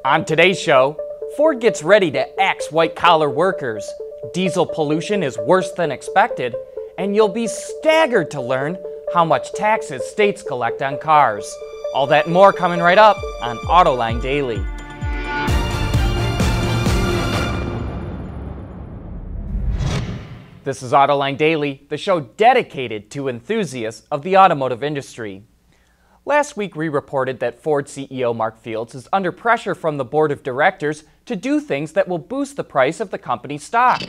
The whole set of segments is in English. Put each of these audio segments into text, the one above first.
On today's show, Ford gets ready to axe white-collar workers, diesel pollution is worse than expected, and you'll be staggered to learn how much taxes states collect on cars. All that and more coming right up on Autoline Daily. This is Autoline Daily, the show dedicated to enthusiasts of the automotive industry. Last week we reported that Ford CEO Mark Fields is under pressure from the board of directors to do things that will boost the price of the company's stock.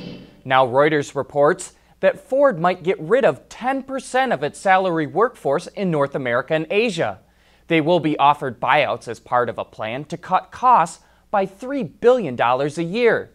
Now Reuters reports that Ford might get rid of 10% of its salary workforce in North America and Asia. They will be offered buyouts as part of a plan to cut costs by $3 billion a year.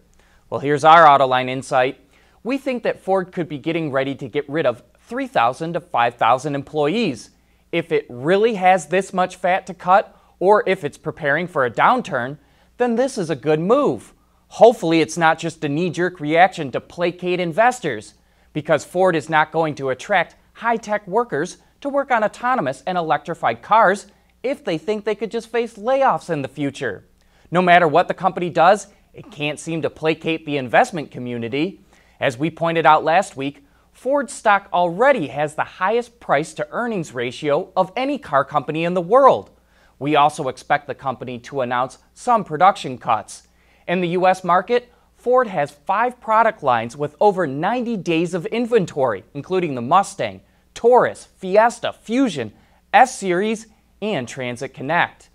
Well, here's our Autoline insight. We think that Ford could be getting ready to get rid of 3,000 to 5,000 employees. If it really has this much fat to cut, or if it's preparing for a downturn, then this is a good move. Hopefully it's not just a knee-jerk reaction to placate investors, because Ford is not going to attract high-tech workers to work on autonomous and electrified cars if they think they could just face layoffs in the future. No matter what the company does, it can't seem to placate the investment community. As we pointed out last week, Ford stock already has the highest price-to-earnings ratio of any car company in the world. We also expect the company to announce some production cuts. In the U.S. market, Ford has 5 product lines with over 90 days of inventory, including the Mustang, Taurus, Fiesta, Fusion, F-Series, and Transit Connect.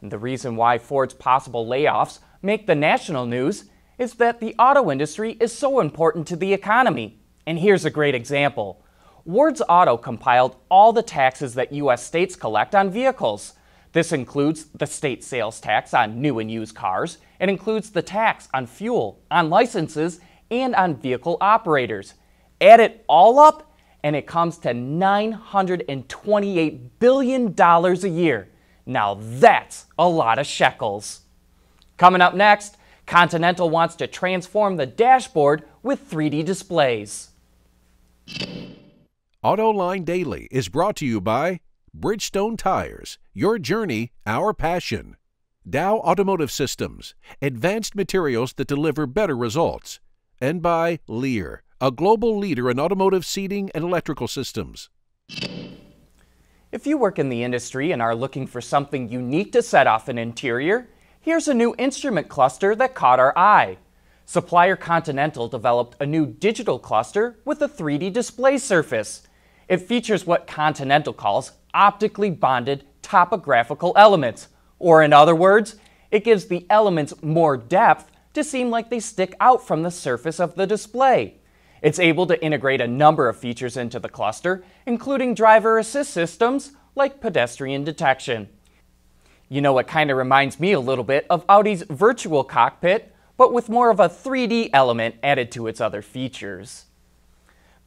And the reason why Ford's possible layoffs make the national news is that the auto industry is so important to the economy. And here's a great example. Wards Auto compiled all the taxes that U.S. states collect on vehicles. This includes the state sales tax on new and used cars. It includes the tax on fuel, on licenses, and on vehicle operators. Add it all up, and it comes to $928 billion a year. Now that's a lot of shekels. Coming up next, Continental wants to transform the dashboard with 3D displays. Autoline Daily is brought to you by Bridgestone Tires, your journey, our passion. Dow Automotive Systems, advanced materials that deliver better results. And by Lear, a global leader in automotive seating and electrical systems. If you work in the industry and are looking for something unique to set off an interior, here's a new instrument cluster that caught our eye. Supplier Continental developed a new digital cluster with a 3D display surface. It features what Continental calls optically bonded topographical elements, or in other words, it gives the elements more depth to seem like they stick out from the surface of the display. It's able to integrate a number of features into the cluster, including driver assist systems like pedestrian detection. You know, it kind of reminds me a little bit of Audi's virtual cockpit, but with more of a 3D element added to its other features.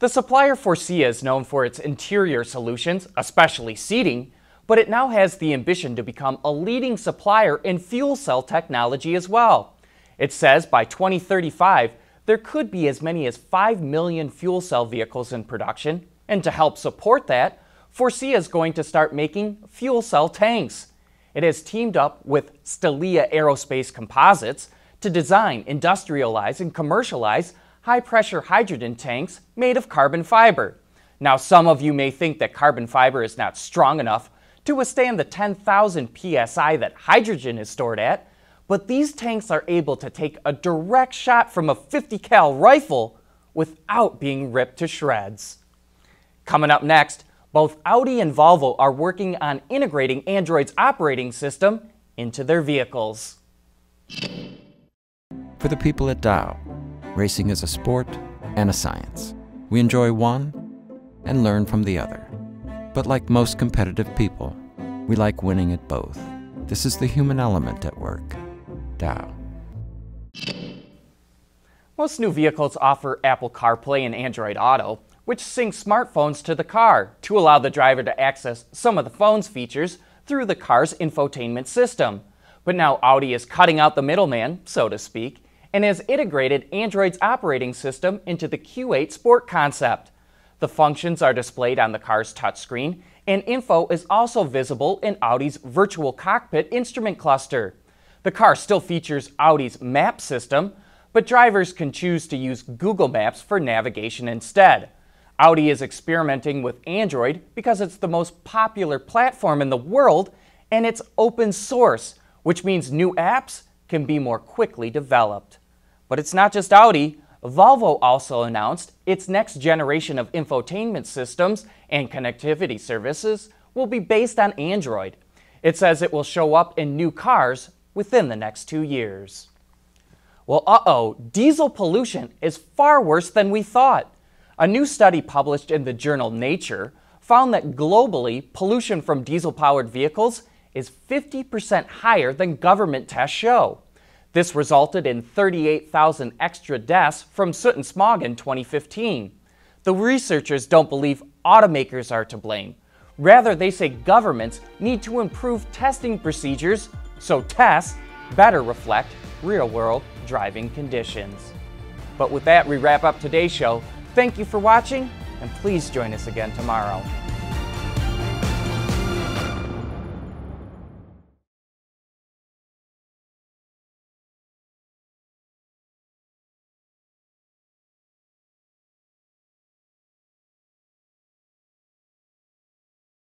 The supplier Faurecia is known for its interior solutions, especially seating, but it now has the ambition to become a leading supplier in fuel cell technology as well. It says by 2035, there could be as many as 5 million fuel cell vehicles in production, and to help support that, Faurecia is going to start making fuel cell tanks. It has teamed up with Stelia Aerospace Composites to design, industrialize, and commercialize high-pressure hydrogen tanks made of carbon fiber. Now, some of you may think that carbon fiber is not strong enough to withstand the 10,000 psi that hydrogen is stored at, but these tanks are able to take a direct shot from a 50 cal rifle without being ripped to shreds. Coming up next, both Audi and Volvo are working on integrating Android's operating system into their vehicles. For the people at Dow, racing is a sport and a science. We enjoy one and learn from the other. But like most competitive people, we like winning at both. This is the human element at work. Dow. Most new vehicles offer Apple CarPlay and Android Auto, which syncs smartphones to the car to allow the driver to access some of the phone's features through the car's infotainment system. But now Audi is cutting out the middleman, so to speak, and has integrated Android's operating system into the Q8 Sport concept. The functions are displayed on the car's touchscreen, and info is also visible in Audi's virtual cockpit instrument cluster. The car still features Audi's map system, but drivers can choose to use Google Maps for navigation instead. Audi is experimenting with Android because it's the most popular platform in the world and it's open source, which means new apps can be more quickly developed. But it's not just Audi. Volvo also announced its next generation of infotainment systems and connectivity services will be based on Android. It says it will show up in new cars within the next 2 years. Well, diesel pollution is far worse than we thought. A new study published in the journal Nature found that globally, pollution from diesel-powered vehicles is 50% higher than government tests show. This resulted in 38,000 extra deaths from soot and smog in 2015. The researchers don't believe automakers are to blame. Rather, they say governments need to improve testing procedures so tests better reflect real-world driving conditions. But with that, we wrap up today's show. Thank you for watching, and please join us again tomorrow.